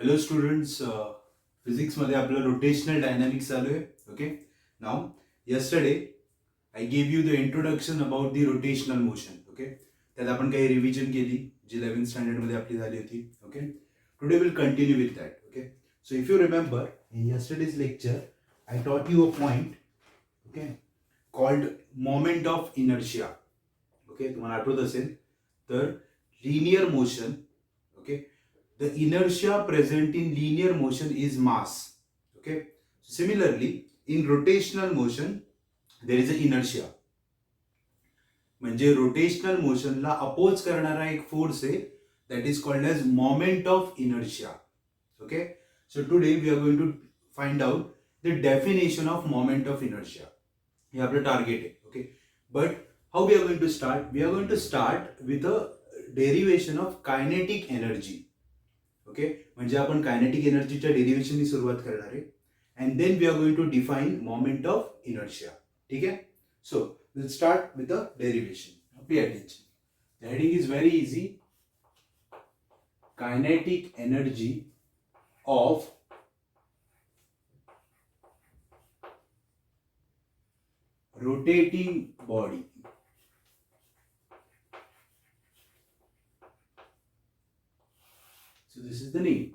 Hello students, physics मध्ये आपलं rotational dynamics चालू आहे. Okay. Now, yesterday I gave you the introduction about the rotational motion. Okay. त्यात आपण काही रिव्हिजन केली जी 11th स्टँडर्ड मध्ये आपली झाली होती. Okay. Today we'll continue with that. Okay. So if you remember in yesterday's lecture I taught you a point, okay, called moment of inertia. Okay. तुम्हाला आठवत असेल तर linear motion, okay, the inertia present in linear motion is mass. Okay. Similarly, in rotational motion, there is a inertia. म्हणजे rotational मोशनला oppose करणारा एक force आहे that is called as moment of inertia. Okay. So today we are going to find out the definition of moment of inertia. हे आपलं target आहे. Okay. But how we are going to start? We are going to start with a derivation of kinetic energy. Okay. म्हणजे आपण kinetic एनर्जीच्या डेरिव्हेशननी सुरुवात करणार आहे and then we are going to define moment of inertia. ठीक आहे. So we'll start with the derivation. Now pay attention. The heading is very easy. Kinetic energy of rotating body. So this is the name.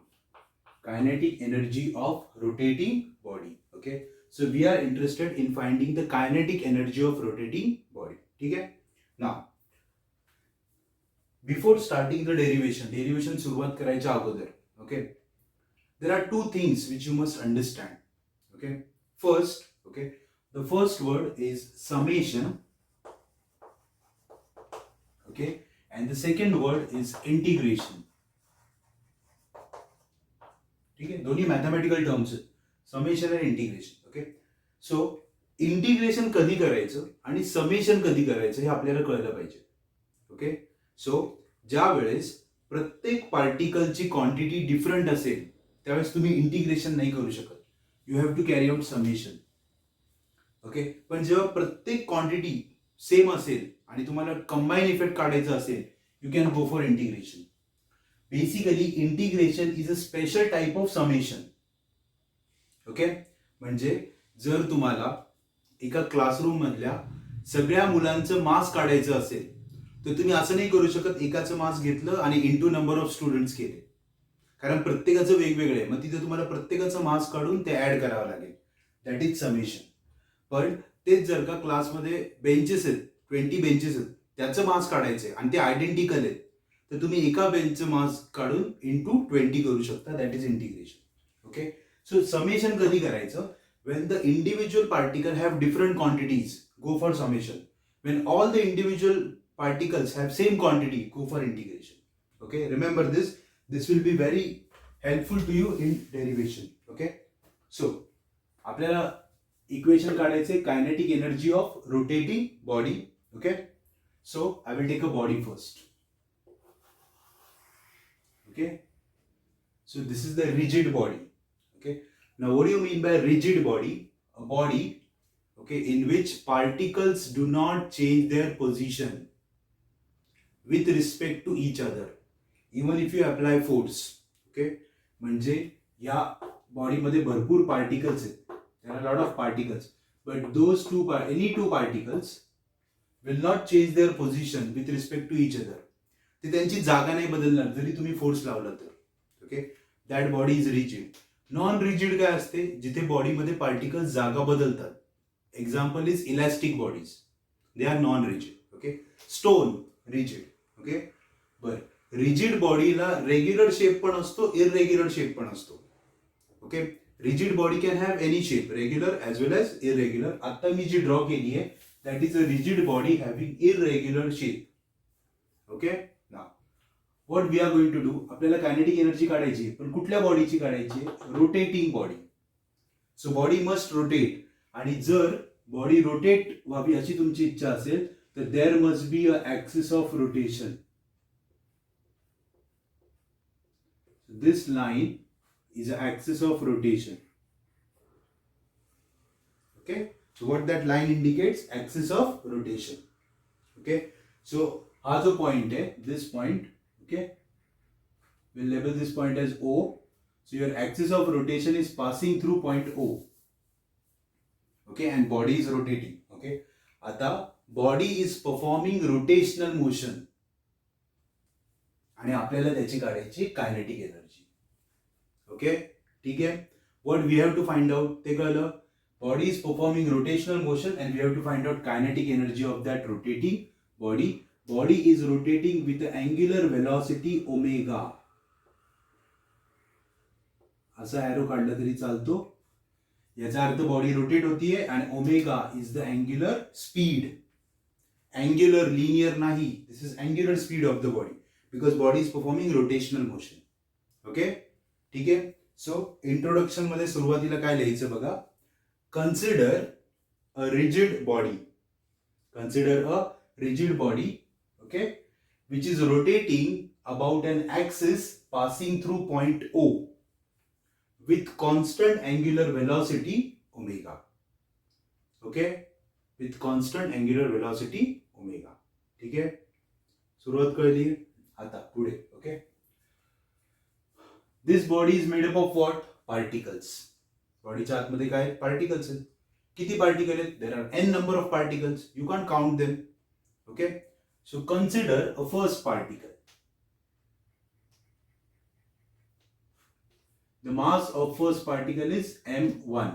Kinetic energy of rotating body. Okay. So we are interested in finding the kinetic energy of rotating body. ठीक है. Now, before starting the derivation सुरुवात करायच्या अगोदर, okay, there are two things which you must understand. Okay. First, okay, the first word is summation. Okay, and the second word is integration. ठीक है. दोन्ही mathematical terms आहेत. Summation आणि integration. Okay. So integration कधी करायचं आणि summation कधी करायचं हे आपल्याला कळलं पाहिजे. ओके. सो ज्या वेळेस प्रत्येक पार्टिकलची क्वांटिटी डिफरंट असेल त्यावेळेस तुम्ही इंटिग्रेशन नाही करू शकत. You have to carry out summation. Okay. पण जेव्हा प्रत्येक क्वांटिटी सेम असेल आणि तुम्हाला कंबाईन इफेक्ट काढायचा असेल you can go for integration. Basically integration is a special type of summation. Okay. म्हणजे जर तुम्हाला एका क्लासरूम मधल्या सगळ्या मुलांचं मार्क्स काढायचं असेल तर तुम्ही असं नाही करू शकत एकाचं मार्क्स घेतलं आणि इंटू नंबर ऑफ स्टुडंट्स केले, कारण प्रत्येकाचं वेगवेगळं आहे. मग तिथे तुम्हाला प्रत्येकाचं मार्क्स काढून ते ऍड करावं लागेल. That is summation. पण तेच जर का क्लासमध्ये बेंचेस आहेत 20 बेंचेस आहेत त्याचं मार्क्स काढायचे आणि ते आयडेंटिकल आहेत तर तुम्ही एका बेंचचं मार्क्स काढून इंटू 20 करू शकता. That is integration. Okay. So summation कधी करायचं? When the individual particle have different quantities, go for summation. When all the individual particles have same quantity, go for integration. Okay, remember this. This will be very helpful to you in derivation. Okay. So आपल्याला equation काढायचे kinetic energy of rotating body. Okay. So I will take a body first. Okay. So this is the rigid body. Okay. Now what do you mean by rigid body? A body, okay, in which particles do not change their position with respect to each other even if you apply force. Okay. म्हणजे या बॉडीमध्ये भरपूर particles आहेत. there are a lot of particles but those any two particles will not change their position with respect to each other. ते त्यांची जागा नाही बदलणार जरी तुम्ही फोर्स लावला तर. Okay. That body is rigid. Non rigid काय असते? जिथे बॉडीमध्ये पार्टिकल्स जागा बदलतात. Example is elastic bodies. They are non rigid. Okay. Stone rigid. Okay. बर. रिजिड बॉडीला रेग्युलर शेप पण असतो, इररेग्युलर शेप पण असतो. Okay. Rigid body can have any shape, regular as well as irregular. आता मी जी ड्रॉ केली आहे that is a rigid body having irregular shape. Okay. What we are going to do, आपल्याला कायनेटिक एनर्जी काढायची पण कुठल्या बॉडीची काढायची? Rotating body. So body must rotate आणि जर बॉडी रोटेट व्हावी अशी तुमची इच्छा असेल तर there must be a axis of rotation. This line is a axis of rotation. Okay. So what that line indicates? Axis of rotation. Okay. So other point है, this point, okay, we'll label this point as O. So your axis of rotation is passing through point O. Okay, and body is rotating. Okay, आता body is performing rotational motion आणि आपल्याला त्याची काढायची kinetic energy. Okay, ठीक आहे. What we have to find out ते कळलं. Body is performing rotational motion and we have to find out kinetic energy of that rotating body. Body is rotating with angular velocity omega. असा arrow काढला तरी चालतो. याचा अर्थ body rotate होतीये आणि omega is the angular speed. Angular linear नाही, this is angular speed of the body because body is performing rotational motion. Okay, ठीक आहे. सो इंट्रोडक्शन मध्ये सुरुवातीला काय लिहायचं बघा. Consider a rigid body. Consider a rigid body. Okay, which is rotating about an axis passing through point O with constant angular velocity omega. Okay, with constant angular velocity omega. ठीक आहे, सुरुवात कळली. आता पुढे. Okay, this body is made up of what? Particles. बॉडीच्या आतमध्ये काय? Particles आहेत. किती पार्टिकल आहेत? There are n number of particles. You can count them. Okay, so consider a first particle. The mass of first particle is m1.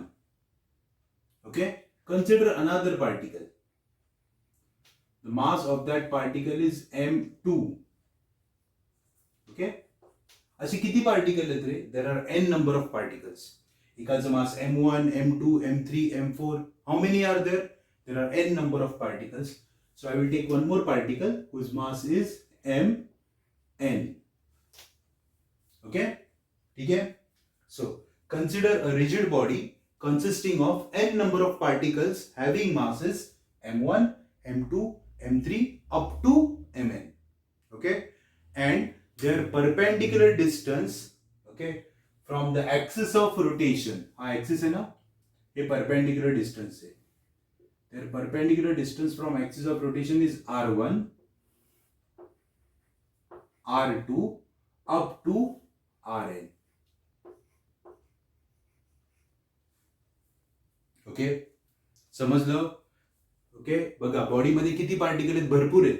Okay, consider another particle. The mass of that particle is m2. Okay, अशी किती particle आहेत रे? There are n number of particles. एकाचं मास m1, m2, m3, m4. How many are there? There are n number of particles. So I will take one more particle whose mass is mn. Okay, ठीक है. So, consider a rigid body consisting of n number of particles having masses m1, m2, m3 up to mn. Okay, and their perpendicular distance, okay, from the axis of rotation. हाँ axis है ना? ये perpendicular distance है. Their perpendicular distance from axis of rotation is r1, r2 up to rn. Okay, समजलं. Okay, बघा बॉडीमध्ये किती particle आहेत? भरपूर आहेत.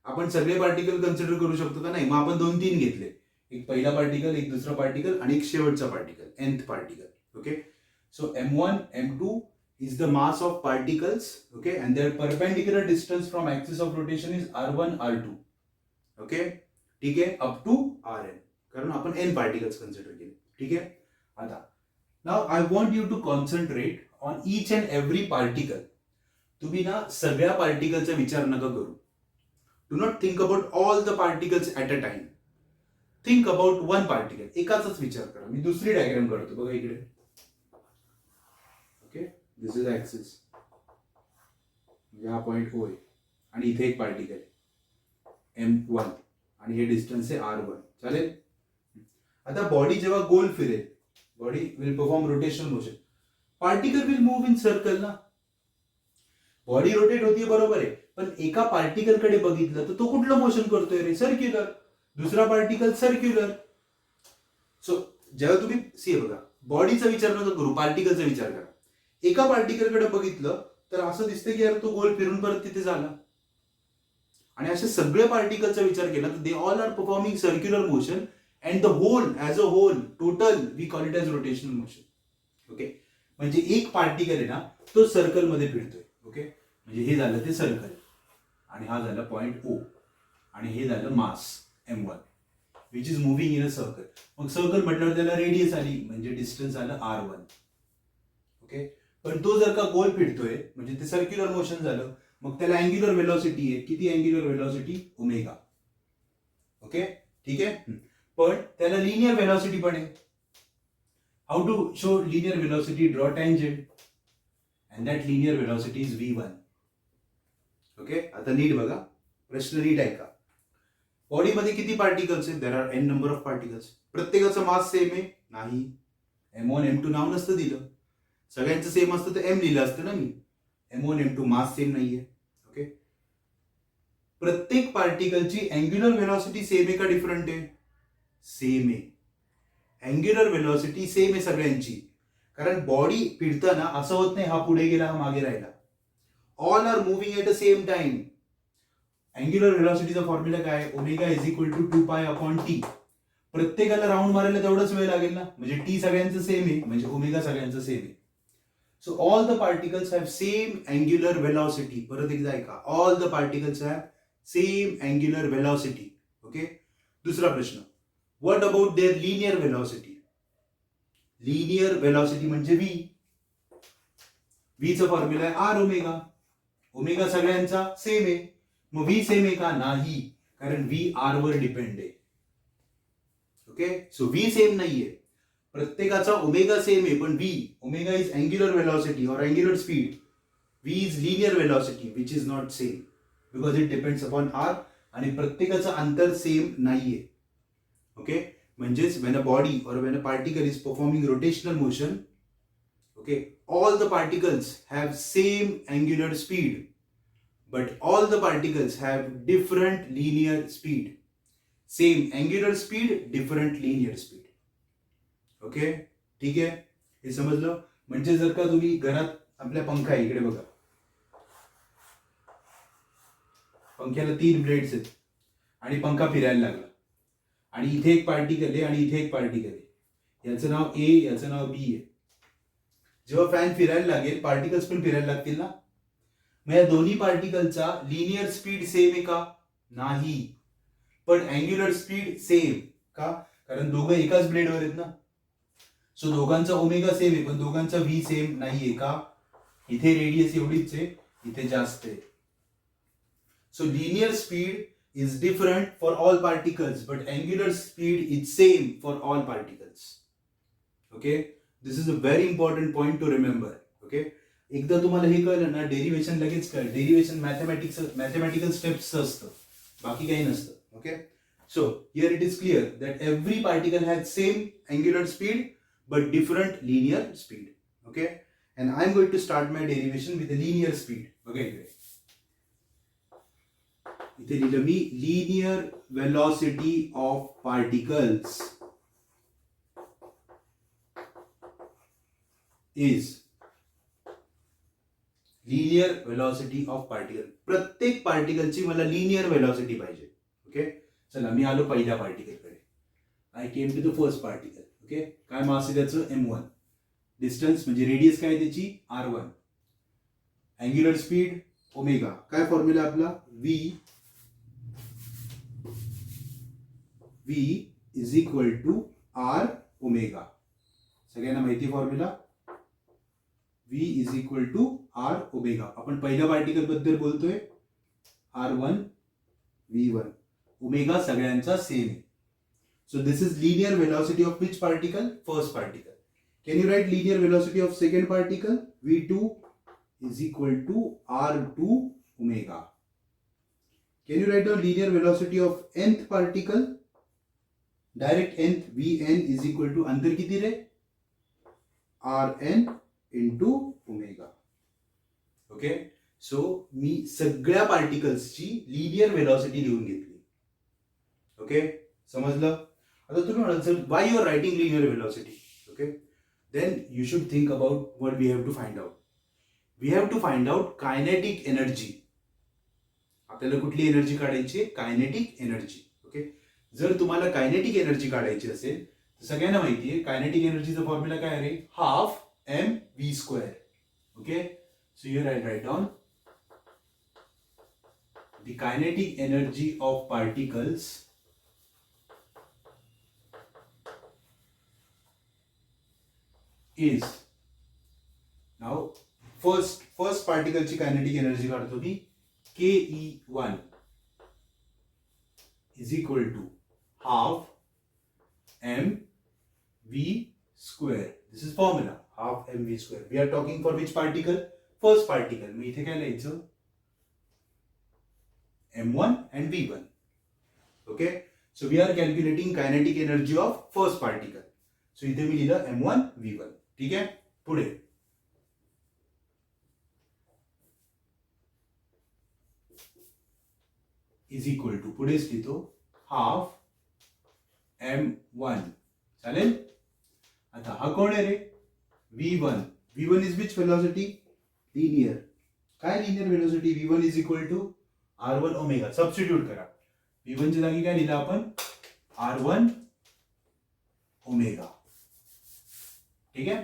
आपण सगळे पार्टिकल कन्सिडर करू शकतो का? नाही. मग आपण 2-3 घेतले. एक पहिला पार्टिकल, एक दुसरा पार्टिकल आणि एक शेवटचा particle, nth particle. Okay, so m1, m2 is the mass of particles. Okay, and their perpendicular distance from axis of rotation is r1, r2. Okay, ठीक आहे, अप टू rn, कारण आपण n पार्टिकल्स कन्सिडर केले. ठीक आहे. आता now I want you to concentrate on each and every particle. तुम्ही ना सगळ्या पार्टिकलचा विचार नका करू. Do not think about all the particles at a time. Think about one particle. एकाचाच विचार करा. मी दुसरी डायग्राम काढतो बघा इकडे. Okay, this is axis. हा पॉइंट O आहे आणि इथे एक पार्टिकल आहे m1 आणि हे डिस्टन्स आहे r1. चालेल. आता बॉडी जेव्हा गोल फिरेल, body will perform rotational motion. Particle will move in circle ना. बॉडी रोटेट होतीये बरोबर आहे, पण एका पार्टिकल कडे बघितलं तर तो कुठलं मोशन करतोय रे? सर्क्युलर. दुसरा पार्टिकल सर्क्युलर. सो जेव्हा तुम्ही सी बघा, बॉडीचा विचार नका करू, पार्टिकलचा विचार करा. एका पार्टिकल कडे बघितलं तर असं दिसतं की यार तो गोल फिरून परत तिथे झाला. आणि अशा सगळ्या पार्टिकलचा विचार केला तर they all are performing circular motion and the whole as a whole total we call it as rotational motion. Okay, म्हणजे एक पार्टिकल आहे ना, तो सर्कल मध्ये फिरतोय. ओके, म्हणजे हे झालं ते सर्कल आणि हा झाला पॉइंट O आणि हे झालं मास m1 which is moving in a circle. मग सर्कल म्हटल्यावर त्याला रेडियस आली म्हणजे डिस्टन्स आलं r1. ओके, पण तो जर का गोल फिरतोय म्हणजे ते सर्क्युलर मोशन झालं. मग त्याला अँग्युलर वेलॉसिटी आहे. किती अँग्युलर वेलॉसिटी? ओमेगा. ओके, ठीक आहे. पण त्याला लिनियर वेलॉसिटी पण आहे. How to show linear velocity? Draw tangent and that linear velocity is v1. Okay, आता नीट बघा, प्रश्न नीट ऐका. बॉडीमध्ये किती पार्टिकल्स आहेत? There are n number of particles. प्रत्येकाचं मास सेम आहे? नाही. m1, m2 नाव नसतं दिलं. सगळ्यांचं सेम असतं तर m लिहिलं असतं ना मी. m1, m2 मास सेम नाहीये. ओके, प्रत्येक पार्टिकलची अँग्युलर वेलॉसिटी सेम आहे का डिफरंट आहे? सेम आहे. अँग्युलर व्हेलॉसिटी सेम आहे सगळ्यांची, कारण बॉडी फिरताना असं होत नाही हा पुढे गेला हा मागे राहिला. All are moving at the same time. Angular व्हेलॉसिटीचा फॉर्म्युला काय? Omega is equal to 2π/t. प्रत्येकाला राऊंड मारायला तेवढाच वेळ लागेल ना, म्हणजे टी सगळ्यांचं सेम आहे म्हणजे ओमेगा सगळ्यांचं सेम आहे. So all the particles have same angular velocity. परत एकदा ऐका, all the particles have same angular velocity. Okay. दुसरा प्रश्न, what about their linear velocity? Linear velocity म्हणजे व्ही. व्हीचा फॉर्म्युला आहे आर ओमेगा. ओमेगा सगळ्यांचा सेम आहे, मग व्ही सेम आहे का? नाही, कारण व्ही आर वर डिपेंड आहे. ओके. सो व्ही सेम नाहीये, प्रत्येकाचा ओमेगा सेम आहे, पण V, omega is angular velocity और angular speed, v is linear velocity which is not same because it depends upon r, आणि प्रत्येकाचं अंतर सेम नाहीये. ओके. म्हणजेच when a body or when a particle is performing rotational motion, okay, all the particles have same angular speed, but all the particles have different linear speed. Same angular speed, different linear speed. Okay. ठीक आहे, हे समजलं. म्हणजे जर का तुम्ही घरात आपल्या पंखा आहे, इकडे बघा, पंख्याला 3 ब्लेड्स आहेत आणि पंखा फिरायला लागला, आणि इथे एक पार्टिकल आहे आणि इथे एक पार्टिकल आहे, याचं नाव ए, याचं नाव बी आहे. जेव्हा फॅन फिरायला लागेल पार्टिकल्स पण फिरायला लागतील ना, मग या दोन्ही पार्टिकलचा लिनियर स्पीड सेम आहे का? नाही, पण अँग्युलर स्पीड सेम का? कारण दोघं एकाच ब्लेडवर आहेत ना. सो दोघांचा ओमेगा सेम आहे, पण दोघांचा व्ही सेम नाहीये का? इथे रेडियस एवढीच आहे, इथे जास्त आहे. So linear speed is different for all particles, but angular speed is same for all particles. Okay, this is a very important point to remember. Okay, एकदा तुम्हाला हे कळलं ना, डेरिव्हेशन लगेच कळलं. डेरिव्हेशन मॅथमॅटिकल स्टेप्स असतं, बाकी काही नसतं. Okay. So here it is clear that every particle has same angular speed but different linear speed. Okay. And I am going to start my derivation with linear speed. बघा इकडे, इथे लिहिलं मी linear velocity of particles is linear velocity of particle. प्रत्येक पार्टिकलची मला linear velocity पाहिजे. Okay. चला मी आलो पहिल्या पार्टिकलकडे. I came to the first particle. Okay. काय मास आहे त्याचं? m1. डिस्टन्स म्हणजे रेडियस काय त्याची? r1. Angular speed omega. काय फॉर्म्युला आपला? v is equal to r omega. सगळ्यांना माहिती formula? v is equal to r omega. आपण पहिल्या पार्टिकल बद्दल बोलतोय, r1 v1. ओमेगा सगळ्यांचा सेम आहे. So this is linear velocity of which particle? First particle. Can you right linear velocity of second particle? v2 is equal to r2 omega. Can you write down linear velocity of nth particle? Direct nth vn is equal to अंतर किती रे? rn into omega. Okay. So मी सगळ्या पार्टिकल्सची linear velocity लिहून घेतली. Okay. समजलं? आता तुम्ही म्हणाल why you are writing linear velocity? Okay. Then you should think about what we have to find out. We have to find out kinetic energy. आपल्याला कुठली एनर्जी काढायची? Kinetic energy. ओके. जर तुम्हाला कायनेटिक एनर्जी काढायची असेल तर सगळ्यांना माहिती आहे कायनेटिक एनर्जीचा फॉर्म्युला काय आहे? Half M V square. Okay. So here I write down the kinetic energy of particles is, now first पार्टिकलची कायनेटिक एनर्जी काढतो मी, ke1 is equal to half mv square. This is formula, half mv square. We are talking for which particle? First particle. मी इथे काय लिहायचं? m1 and v1. Okay. So we are calculating kinetic energy of first particle. So इथे मी लिहिलं m1 v1. ठीक आहे. पुढे is equal to, पुढेच लिहितो हाफ m1. चालेल? आता हा कोण आहे रे? V1. V1 is which velocity? Linear. काय linear velocity? V1 is equal to R1 omega. Substitute करा. V1 च्या जागी काय लिहिलं आपण? R1 omega. ठीक आहे.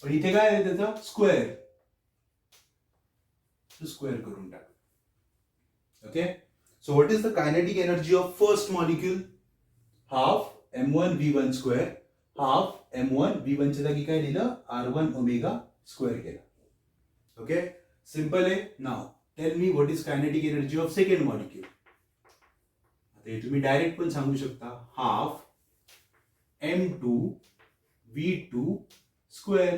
पण इथे काय आहे त्याचा? स्क्वेअर. स्क्वेअर करून टाक. Okay. So what is the kinetic energy of first molecule? Half m1 v1 square, half m1 v1 च्या जागी काय लिहिलं? R1 ओमेगा स्क्वेअर केला. ओके. सिंपल आहे. Now tell me what is kinetic energy of second molecule. आता हे तुम्ही direct पण सांगू शकता. Half m2 v2 square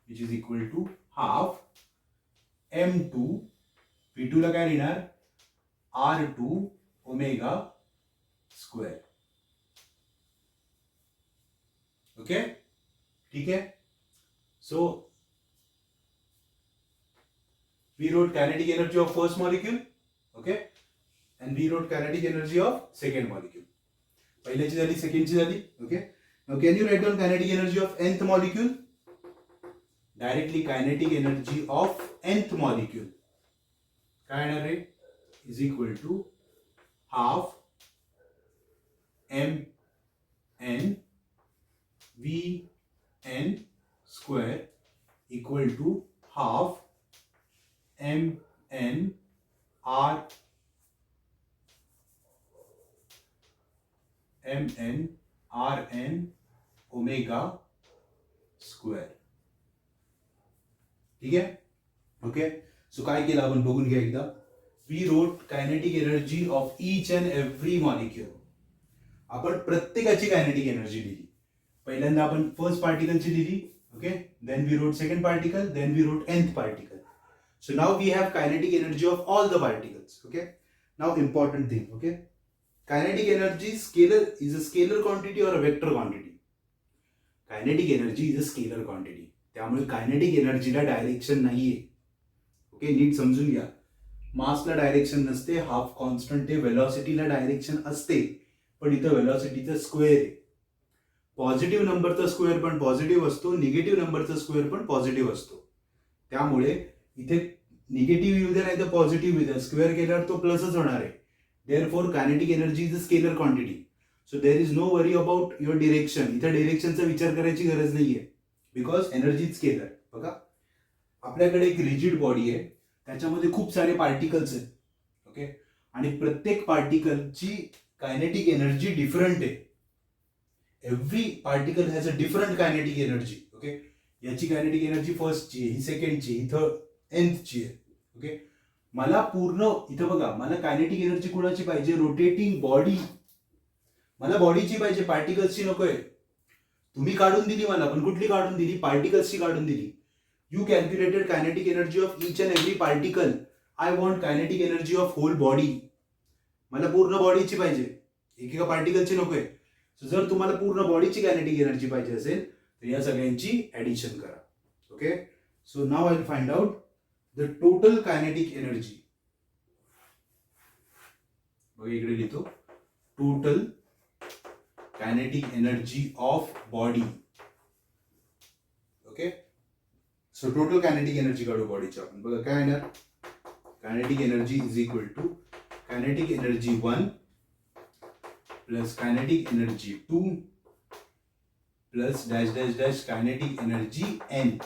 which is equal to half m2 v2 ला काय लिहिणार? R2 omega square. ओके. ठीक है. So we wrote kinetic energy of first molecule, okay, and we wrote kinetic energy of second molecule. पहिल्याची झाली, सेकंडची झाली. Okay. Now can you write down kinetic energy of nth molecule? Directly kinetic energy of nth molecule काय येणार रे? is equal to half m n v n square equal to half m n r m n r n omega square. ठीक आहे. Okay. So काय केलं आपण बघून घ्या एकदा. We wrote kinetic energy of each and every molecule. आपण प्रत्येकाची कायनेटिक एनर्जी लिहिली. पहिल्यांदा आपण फर्स्ट पार्टिकलची लिहिली. Okay. Then we wrote second particle, then we wrote nth particle. So now we have kinetic energy of all the particles. Okay. Now important thing. Okay. Kinetic energy scalar is a scalar quantity or a vector quantity. Kinetic energy is a scalar quantity. त्यामुळे kinetic energy ला direction नाहीये. Okay. नीट समजून घ्या. मासला direction नसते. Half constant आहे. वेलॉसिटीला direction असते. पण इथं वेलॉसिटीचा स्क्वेअर आहे. पॉझिटिव्ह नंबरचा स्क्वेअर पण पॉझिटिव्ह असतो. निगेटिव्ह नंबरचा स्क्वेअर पण पॉझिटिव्ह असतो. त्यामुळे इथे निगेटिव्ह येऊ द्या नाही तर पॉझिटिव्ह येऊ द्या. स्क्वेअर केल्यावर तो प्लसच होणार आहे. Therefore kinetic energy is a scalar quantity. So there is no worry about your direction. इथे डिरेक्शनचा विचार करायची गरज नाहीये. Because energy is scalar. बघा आपल्याकडे एक रिजिड बॉडी आहे. त्याच्यामध्ये खूप सारे पार्टिकल्स आहेत. ओके. आणि प्रत्येक पार्टिकलची कायनेटिक एनर्जी डिफरंट आहे. Every particle has a different kinetic energy. Okay. याची कायनेटिक एनर्जी फर्स्टची आहे, ही सेकंडची, ही nthची आहे. ओके. मला पूर्ण इथं बघा मला कायनेटिक एनर्जी कुणाची पाहिजे? Rotating body. मला बॉडीची पाहिजे, पार्टिकल्सची नकोय. तुम्ही काढून दिली मला, पण कुठली काढून दिली? पार्टिकल्सची काढून दिली. You calculated kinetic energy of each and every particle. I want kinetic energy of whole body. मला पूर्ण बॉडीची पाहिजे, एकेका पार्टिकलची नकोय. सो जर तुम्हाला पूर्ण बॉडीची कायनेटिक एनर्जी पाहिजे असेल तर या सगळ्यांची ऍडिशन करा. Okay. So now I will find out the total kinetic energy. बघा इकडे लिहितो. Total kinetic energy of body. Okay. So total kinetic energy काढू बॉडीची आपण. बघा काय येणार? Kinetic energy is equal to kinetic energy 1 plus kinetic energy 2 plus dash dash dash kinetic energy n.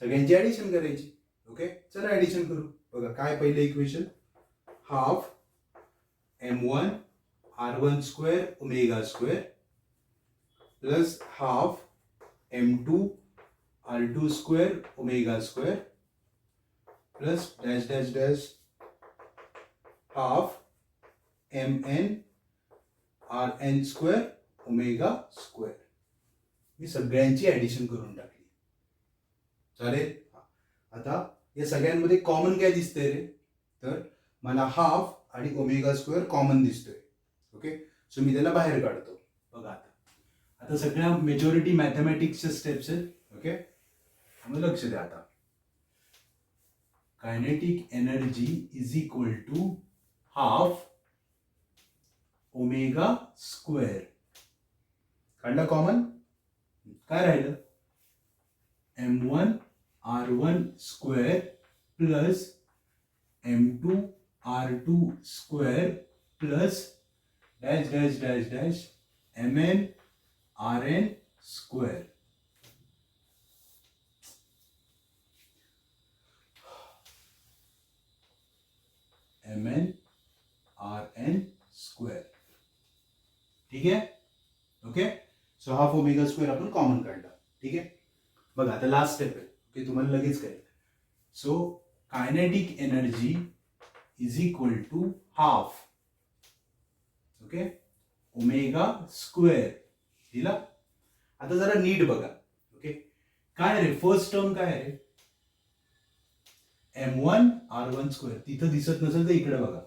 सगळ्यांची ऍडिशन करायची. ओके. चला ऍडिशन करू. बघा काय पहिलं equation. Half m1 r1 square omega square plus half m2 r2 square omega square plus dash dash dash half mn rn square omega square. मी सगळ्यांची addition करून टाकली. चालेल. आता या सगळ्यांमध्ये कॉमन काय दिसतंय रे? तर मला हाफ आणि ओमेगा स्क्वेअर कॉमन दिसतोय. ओके. सो मी त्याला बाहेर काढतो. बघा आता सगळ्या मेजॉरिटी मॅथमॅटिक्सच्या स्टेप्स आहेत. ओके. मग लक्ष द्या. आता kinetic energy is equal to half omega square. काढला कॉमन. काय राहिलं m1 r1 square plus m2 r2 square plus dash dash dash dash mn rn square. mn rn square. ठीक आहे. Okay. So half omega square आपण common काढला. ठीक आहे. बघा आता लास्ट स्टेप आहे. ओके, तुम्हाला लगेच कळेल. So kinetic energy is equal to half okay omega square दिला. आता जरा नीट बघा. ओके, काय रे फर्स्ट टर्म काय रे m1 r1 स्क्वेअर. तिथं दिसत नसेल तर इकडे बघा.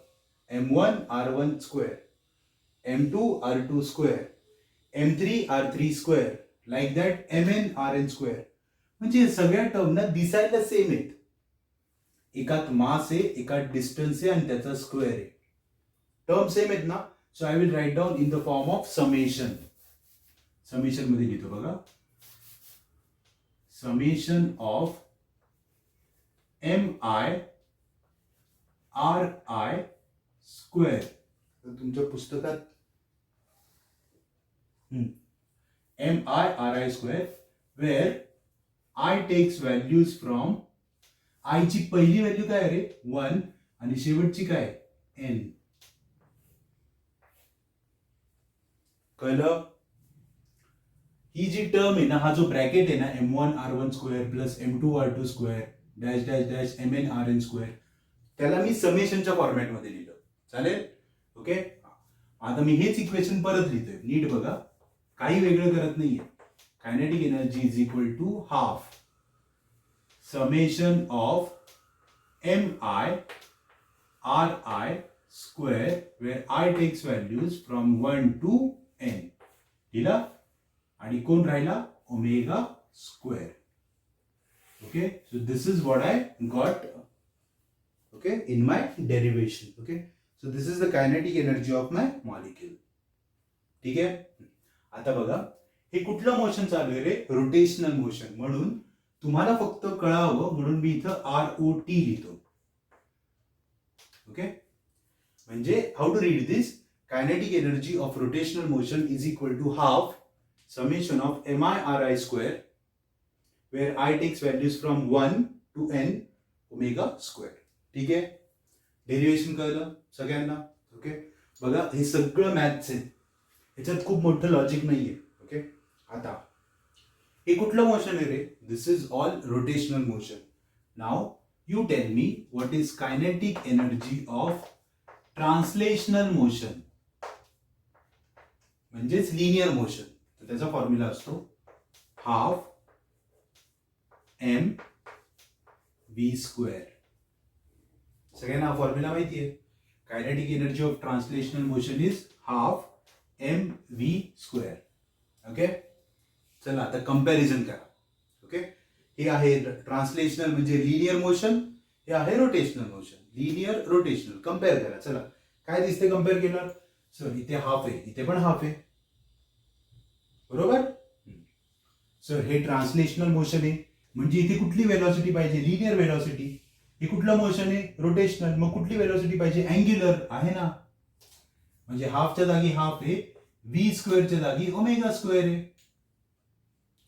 m1 r1 square, m2 r2 square, m3 r3 square, like that mn rn square. म्हणजे सगळ्या टर्म ना दिसायला सेम आहेत. एकात मास आहे, एकात डिस्टन्स आहे आणि त्याचा स्क्वेअर आहे. टर्म सेम आहेत ना. So I will write down in the form of summation. Summation मध्ये लिहितो बघा. Summation of mi ri square. तुमच्या पुस्तकात mi ri square where I takes values from I ची पहिली व्हॅल्यू काय रे 1 आणि शेवटची काय n. कळलं. ही जी टर्म आहे ना, हा जो ब्रॅकेट आहे ना m1 r1 square plus m2 r2 square dash dash dash mn rn square, त्याला मी समेशनच्या फॉर्मॅट मध्ये लिहिलं. चालेल. ओके, आता मी हेच इक्वेशन परत लिहितोय. नीट बघा, काही वेगळं करत नाहीये. Kinetic energy is equal to half summation of mi ri square where I takes values from 1 to n. दिला. आणि कोण राहिला omega square. Okay, so this is what I got okay in my derivation. Okay, so this is the kinetic energy of my molecule. ठीक आहे. आता बघा, हे कुठलं मोशन चालू आहे रे रोटेशनल मोशन. म्हणून तुम्हाला फक्त कळावं म्हणून मी इथं ROT लिहितो. ओके, म्हणजे how to read this. Kinetic energy of rotational motion is equal to half summation of mi ri square where I takes values from 1 to n omega square. ठीक आहे. डेरिवेशन कळलं सगळ्यांना. ओके, बघा हे सगळं maths आहे, ह्याच्यात खूप मोठं लॉजिक नाहीये. ओके, आता हे कुठलं मोशन आहे रे. This is all rotational motion. Now you tell me what is kinetic energy of translational motion, म्हणजेच लिनियर मोशन. तर त्याचा फॉर्म्युला असतो हाफ m v स्क्वेअर. सगळ्यांना हा फॉर्म्युला माहिती आहे. Kinetic energy of translational motion is half m v square. Okay, चला आता कंपॅरिझन करा. ओके, हे आहे ट्रान्सलेशनल म्हणजे लिनियर मोशन, हे आहे rotational motion. Linear rotational compare करा. चला काय दिसते कंपेअर केलं. सर इथे हाफ आहे, इथे पण हाफ आहे, बरोबर. सर हे ट्रान्सलेशनल मोशन आहे, म्हणजे इथे कुठली वेलॉसिटी पाहिजे लिनियर वेलॉसिटी. हे कुठलं मोशन आहे रोटेशनल, मग कुठली वेलॉसिटी पाहिजे अँग्युलर आहे ना. म्हणजे हाफच्या जागी हाफ आहे, व्ही स्क्वेअरच्या जागी ओमेगा स्क्वेअर आहे.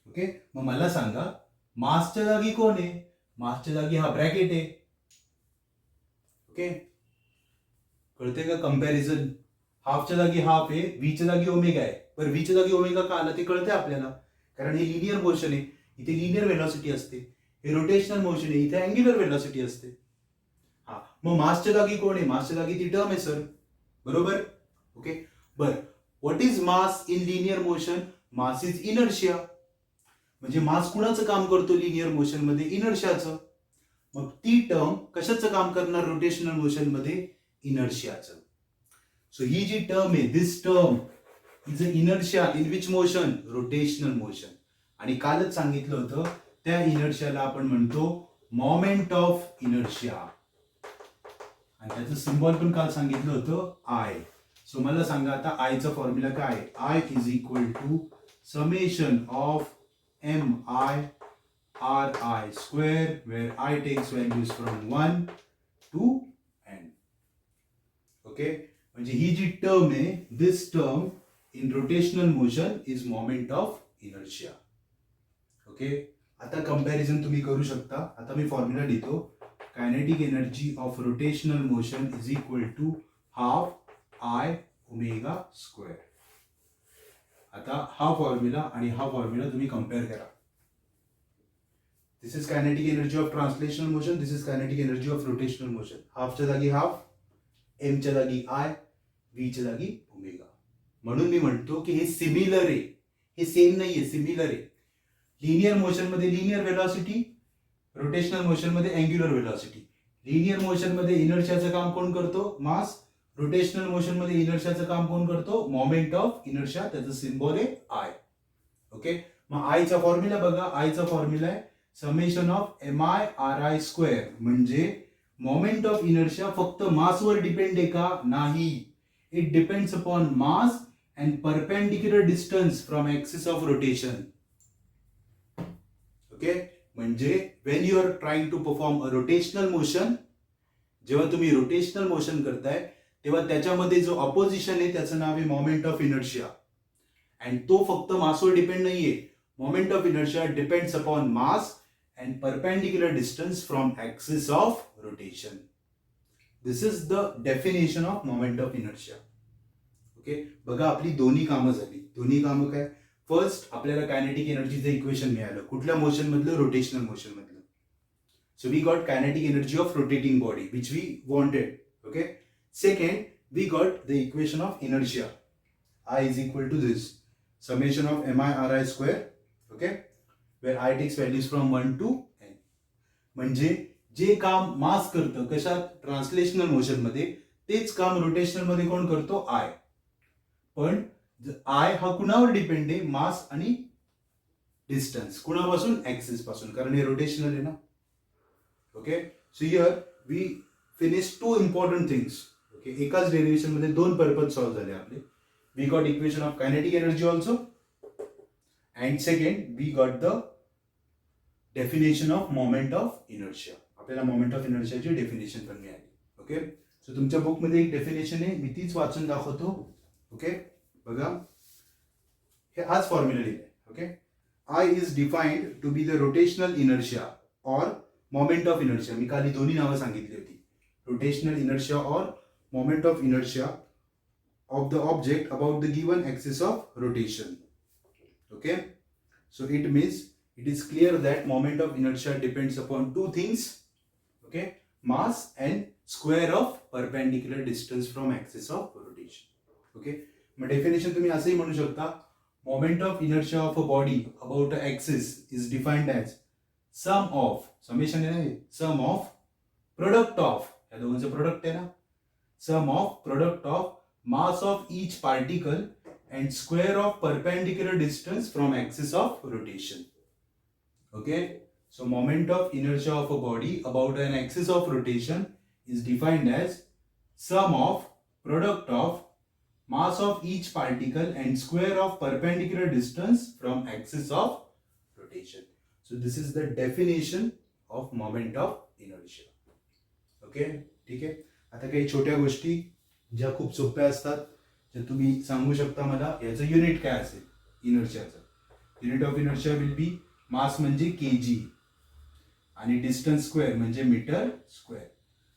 ओके, मग मला सांगा मासच्या जागी कोण आहे. मासच्या जागी हा ब्रॅकेट आहे. ओके, कळते का कंपॅरिझन. हाफच्या जागी हाफ आहे, व्हीच्या जागी ओमेगा आहे. पण व्हीच्या जागी ओमेगा का आला ते कळते आपल्याला, कारण हे लिनियर मोशन आहे, इथे लिनियर वेलॉसिटी असते. हे रोटेशनल मोशन आहे, इथे अँग्युलर वेलॉसिटी असते. हा, मग मासच्या जागी कोण आहे. मासच्या जागी ती टर्म आहे सर, बरोबर. ओके, बर what is mass in linear motion. Mass is inertia. म्हणजे मास कुणाचं काम करतो लिनियर मोशन मध्ये इनर्शियाचं. मग ती टर्म कशाचं काम करणार रोटेशनल मोशन मध्ये इनर्शियाचं. सो ही जी टर्म आहे this term is a inertia in which motion rotational motion. आणि कालच सांगितलं होतं त्या इनर्शियाला आपण म्हणतो मोमेंट ऑफ इनर्शिया. आणि त्याचं सिम्बॉल पण काल सांगितलं होतं आय. सो मला सांगा आता आयचा फॉर्म्युला काय. I is equal to summation of mi ri square, where I takes values from 1 to n. Okay, म्हणजे ही जी टर्म आहे, this term in rotational motion is moment of inertia. Okay, आता कंपॅरिझन तुम्ही करू शकता. आता मी फॉर्म्युला लिहितो. Kinetic energy of rotational motion is equal to half I omega square. आता हा फॉर्म्युला आणि हा फॉर्म्युला तुम्ही कंपेअर करा. This is kinetic energy of translational motion, this is kinetic energy of rotational motion. हाफच्या जागी हाफ, एमच्या जागी आय, व्हीच्या जागी ओमेगा. म्हणून मी म्हणतो की हे सिमिलर आहे, हे सेम नाहीये, सिमिलर आहे. लिनियर मोशन मध्ये लिनियर वेलॉसिटी, रोटेशनल मोशन मध्ये अँग्युलर वेलॉसिटी. लिनियर मोशन मध्ये इनर्शियाचं काम कोण करतो? मास. रोटेशनल मोशन मध्ये इनर्शियाचं काम कोण करतो? Moment of inertia. त्याचं सिम्बॉल आहे आय. ओके, मग आयचा फॉर्म्युला बघा. आयचा फॉर्म्युला आहे समेशन ऑफ MI/RI स्क्वेअर. म्हणजे मोमेंट ऑफ इनर्शिया फक्त मासवर डिपेंड आहे का? नाही. It depends upon mass and perpendicular distance from axis of rotation. Okay, म्हणजे when you are trying to perform a rotational motion, जेव्हा तुम्ही रोटेशनल मोशन करताय तेव्हा त्याच्यामध्ये जो ऑपोजिशन आहे त्याचं नाव आहे मोमेंट ऑफ इनर्शिया. अँड तो फक्त मासवर डिपेंड नाहीये. Moment of inertia depends upon mass and perpendicular distance from axis of rotation. This is the definition of moment of inertia. Okay, बघा आपली दोन्ही कामं झाली. दोन्ही कामं काय? फर्स्ट आपल्याला कायनेटिक एनर्जीचं इक्वेशन मिळालं. कुठल्या मोशन मधलं? रोटेशनल मोशन मधलं. So we got kinetic energy of rotating body which we wanted. Okay, second we got the equation of inertia. I is equal to this summation of MI/RI square. Okay, where I takes values from 1 to n. म्हणजे जे काम मास करतं कशात? Translational motion मध्ये, तेच काम rotational मध्ये कोण करतो? आय. पण आय हा कुणावर डिपेंड आहे? मास आणि डिस्टन्स. कुणापासून? ऍक्सिस पासून, कारण हे रोटेशनल आहे ना. Okay, so here we finish two important things. Okay, एकाच डेरिव्हेशन मध्ये दोन पर्पज सॉल्व्ह झाले आपले. We got equation of kinetic energy also, and second we got the definition of moment of inertia. आपल्याला मोमेंट ऑफ इनर्शियाची definition पण मिळाली. Okay, so तुमच्या बुकमध्ये एक डेफिनेशन आहे, मी तीच वाचून दाखवतो. ओके, बघा, हे हाच फॉर्म्युला लिहिलाय. Okay, I is defined to be the rotational inertia or moment of inertia. मी खाली दोन्ही नावं सांगितली होती, rotational inertia or moment of inertia of the object about the given axis of rotation. Okay, so it means it is clear that moment of inertia depends upon two things. Okay, mass and square of perpendicular distance from axis of rotation. Okay, मग definition तुम्ही असंही म्हणू शकता, moment of inertia of a body about an axis is defined as sum of, summation आहे ना, sum of product of, या दोघांचं product आहे ना, sum of product of mass of each particle and square of perpendicular distance from axis of rotation. Okay, so moment of inertia of a body about an axis of rotation is defined as sum of product of mass of each particle and square of perpendicular distance from axis of rotation. So this is the definition of moment of inertia. Okay, ठीक आहे. आता काही छोट्या गोष्टी ज्या खूप सोप्या असतात, जे तुम्ही सांगू शकता मला, याचं युनिट काय असेल इनर्शियाचं? Unit of inertia will be mass म्हणजे केजी आणि डिस्टन्स स्क्वेअर म्हणजे metre square.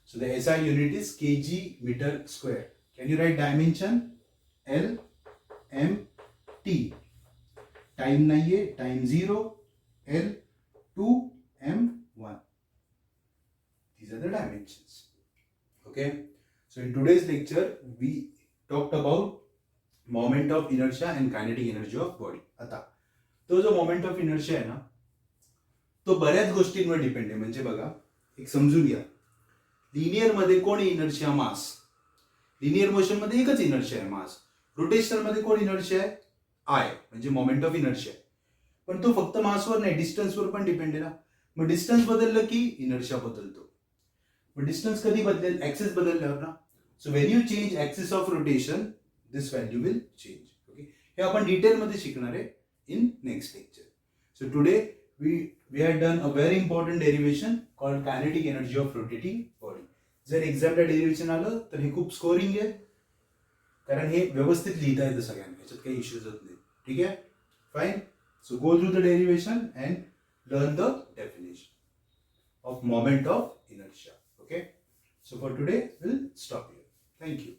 So the SI unit is KG metre square. Can you write dimension? LMT. Time नाहीये, time 0, L2M1. These are the dimensions. Okay, so in today's lecture we talked about moment of inertia and kinetic energy of body. आता तो जो moment of inertia आहे ना, तो बऱ्याच गोष्टींवर depend आहे. म्हणजे बघा, एक समजून घ्या, लिनियर मध्ये कोण इनर्शिया? मास. लिनियर मोशन मध्ये एकच इनर्शिया आहे, मास. रोटेशनल मध्ये कोण इनर्शिया आहे? आय, म्हणजे मोमेंट ऑफ इनर्शिया. पण तो फक्त मासवर नाही, डिस्टन्सवर पण डिपेंड आहे ना. मग डिस्टन्स बदललं की इनर्शिया बदलतो. मग डिस्टन्स कधी बदलेल? ऍक्सिस बदलल्यावर ना. So when you change axis of rotation, this value will change. Okay, हे आपण डिटेल मध्ये शिकणार आहे in next lecture. So today we had done a very important derivation called kinetic energy of rotating body. जर एक्झामला derivation आलं तर हे खूप स्कोरिंग आहे, कारण हे व्यवस्थित लिहिता येतं सगळ्यांना, याच्यात काही इश्यूज होत नाही. ठीक आहे, fine. So go through the derivation and learn the definition of moment of inertia. Okay, so for today we'll stop here. Thank you.